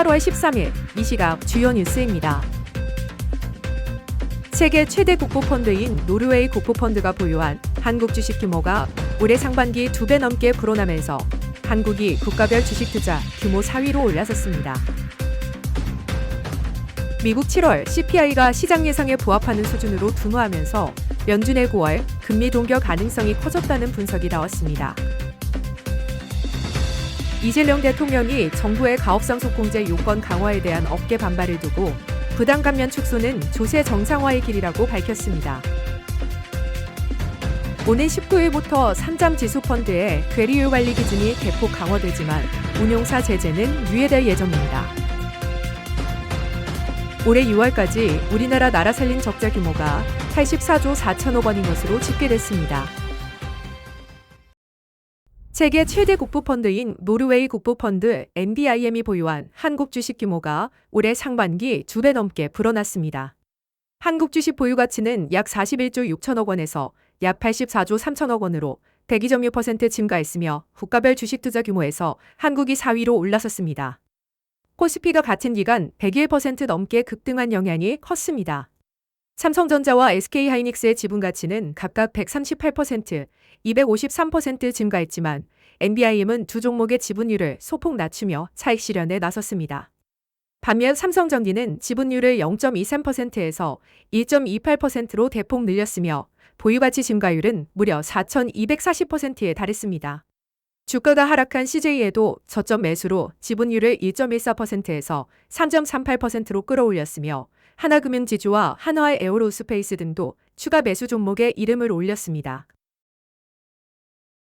8월 13일 이 시각 주요 뉴스입니다. 세계 최대 국부펀드인 노르웨이 국부펀드가 보유한 한국 주식 규모가 올해 상반기 2배 넘게 불어나면서 한국이 국가별 주식 투자 규모 4위로 올라섰습니다. 미국 7월 CPI가 시장 예상에 부합하는 수준으로 둔화하면서 연준의 9월 금리 동결 가능성이 커졌다는 분석이 나왔습니다. 이재명 대통령이 정부의 가업상 속공제 요건 강화에 대한 업계 반발을 두고 부당 감면 축소는 조세 정상화의 길이라고 밝혔습니다. 오는 19일부터 산잠 지수 펀드의 괴리율 관리 기준이 대폭 강화되지만 운용사 제재는 유예될 예정입니다. 올해 6월까지 우리나라 나라 살림 적자 규모가 84조 4천억 원인 것으로 집계됐습니다. 세계 최대 국부펀드인 노르웨이 국부펀드 NBIM이 보유한 한국 주식 규모가 올해 상반기 2배 넘게 불어났습니다. 한국 주식 보유 가치는 약 41조 6천억 원에서 약 84조 3천억 원으로 102.6% 증가했으며 국가별 주식 투자 규모에서 한국이 4위로 올라섰습니다. 코스피가 같은 기간 101% 넘게 급등한 영향이 컸습니다. 삼성전자와 SK하이닉스의 지분 가치는 각각 138%, 253% 증가했지만 NBIM은 두 종목의 지분율을 소폭 낮추며 차익 실현에 나섰습니다. 반면 삼성전기는 지분율을 0.23%에서 1.28%로 대폭 늘렸으며 보유가치 증가율은 무려 4,240%에 달했습니다. 주가가 하락한 CJ에도 저점 매수로 지분율을 1.14%에서 3.38%로 끌어올렸으며 하나금융지주와 한화에어로스페이스 등도 추가 매수 종목에 이름을 올렸습니다.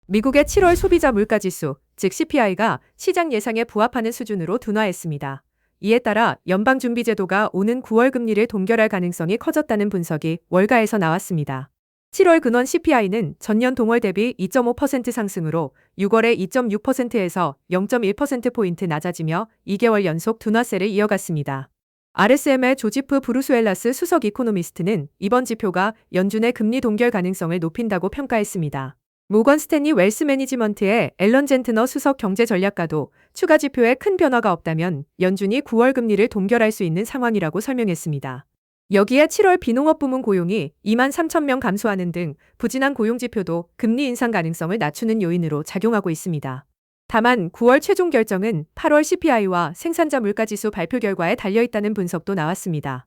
미국의 7월 소비자 물가지수, 즉 CPI가 시장 예상에 부합하는 수준으로 둔화했습니다. 이에 따라 연방준비제도가 오는 9월 금리를 동결할 가능성이 커졌다는 분석이 월가에서 나왔습니다. 7월 근원 CPI는 전년 동월 대비 2.5% 상승으로 6월에 2.6%에서 0.1%포인트 낮아지며 2개월 연속 둔화세를 이어갔습니다. RSM의 조지프 브루스웰라스 수석 이코노미스트는 이번 지표가 연준의 금리 동결 가능성을 높인다고 평가했습니다. 모건 스탠리 웰스 매니지먼트의 앨런 젠트너 수석 경제전략가도 추가 지표에 큰 변화가 없다면 연준이 9월 금리를 동결할 수 있는 상황이라고 설명했습니다. 여기에 7월 비농업 부문 고용이 2만 3천 명 감소하는 등 부진한 고용 지표도 금리 인상 가능성을 낮추는 요인으로 작용하고 있습니다. 다만 9월 최종 결정은 8월 CPI와 생산자 물가지수 발표 결과에 달려있다는 분석도 나왔습니다.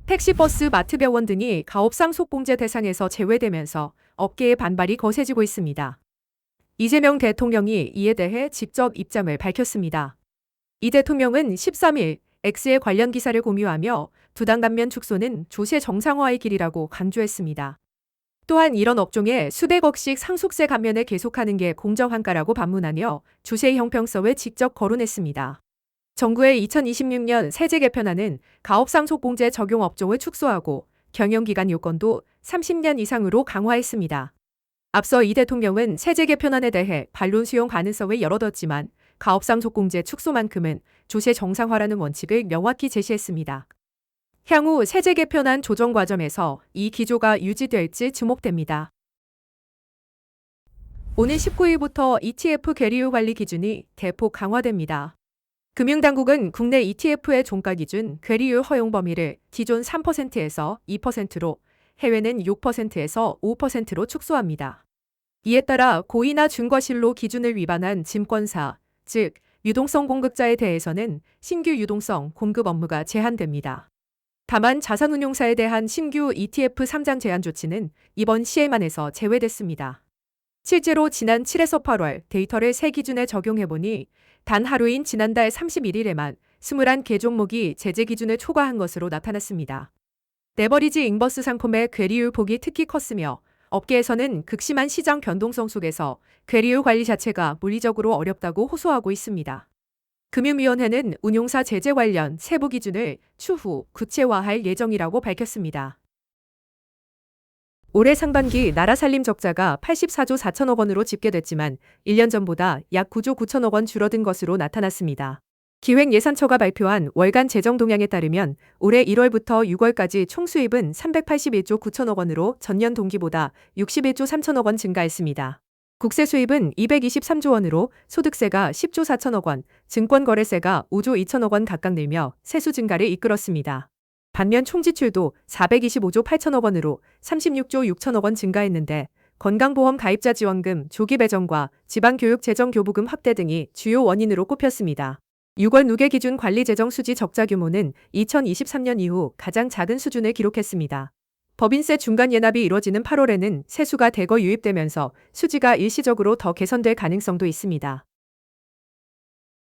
택시, 버스, 마트, 병원 등이 가업상 속공제 대상에서 제외되면서 업계의 반발이 거세지고 있습니다. 이재명 대통령이 이에 대해 직접 입장을 밝혔습니다. 이 대통령은 13일 X의 관련 기사를 공유하며 부당 감면 축소는 조세 정상화의 길이라고 강조했습니다. 또한 이런 업종에 수백억씩 상속세 감면을 계속하는 게 공정한가라고 반문하며 조세 형평성을 직접 거론했습니다. 정부의 2026년 세제 개편안은 가업상 속공제 적용 업종을 축소하고 경영기간 요건도 30년 이상으로 강화했습니다. 앞서 이 대통령은 세제 개편안에 대해 반론 수용 가능성을 열어뒀지만 가업상 속공제 축소만큼은 조세 정상화라는 원칙을 명확히 제시했습니다. 향후 세제 개편안 조정 과정에서 이 기조가 유지될지 주목됩니다. 오는 19일부터 ETF 괴리율 관리 기준이 대폭 강화됩니다. 금융당국은 국내 ETF의 종가 기준 괴리율 허용 범위를 기존 3%에서 2%로, 해외는 6%에서 5%로 축소합니다. 이에 따라 고의나 중과실로 기준을 위반한 증권사, 즉 유동성 공급자에 대해서는 신규 유동성 공급 업무가 제한됩니다. 다만 자산운용사에 대한 신규 ETF 상장 제한 조치는 이번 시에만에서 제외됐습니다. 실제로 지난 7에서 8월 데이터를 새 기준에 적용해보니 단 하루인 지난달 31일에만 21개 종목이 제재 기준을 초과한 것으로 나타났습니다. 레버리지 인버스 상품의 괴리율 폭이 특히 컸으며 업계에서는 극심한 시장 변동성 속에서 괴리율 관리 자체가 물리적으로 어렵다고 호소하고 있습니다. 금융위원회는 운용사 제재 관련 세부 기준을 추후 구체화할 예정이라고 밝혔습니다. 올해 상반기 나라 살림 적자가 84조 4천억 원으로 집계됐지만 1년 전보다 약 9조 9천억 원 줄어든 것으로 나타났습니다. 기획예산처가 발표한 월간 재정 동향에 따르면 올해 1월부터 6월까지 총 수입은 381조 9천억 원으로 전년 동기보다 61조 3천억 원 증가했습니다. 국세 수입은 223조 원으로 소득세가 10조 4천억 원, 증권거래세가 5조 2천억 원 각각 늘며 세수 증가를 이끌었습니다. 반면 총지출도 425조 8천억 원으로 36조 6천억 원 증가했는데 건강보험 가입자 지원금 조기 배정과 지방교육 재정 교부금 확대 등이 주요 원인으로 꼽혔습니다. 6월 누계 기준 관리 재정 수지 적자 규모는 2023년 이후 가장 작은 수준을 기록했습니다. 법인세 중간 예납이 이뤄지는 8월에는 세수가 대거 유입되면서 수지가 일시적으로 더 개선될 가능성도 있습니다.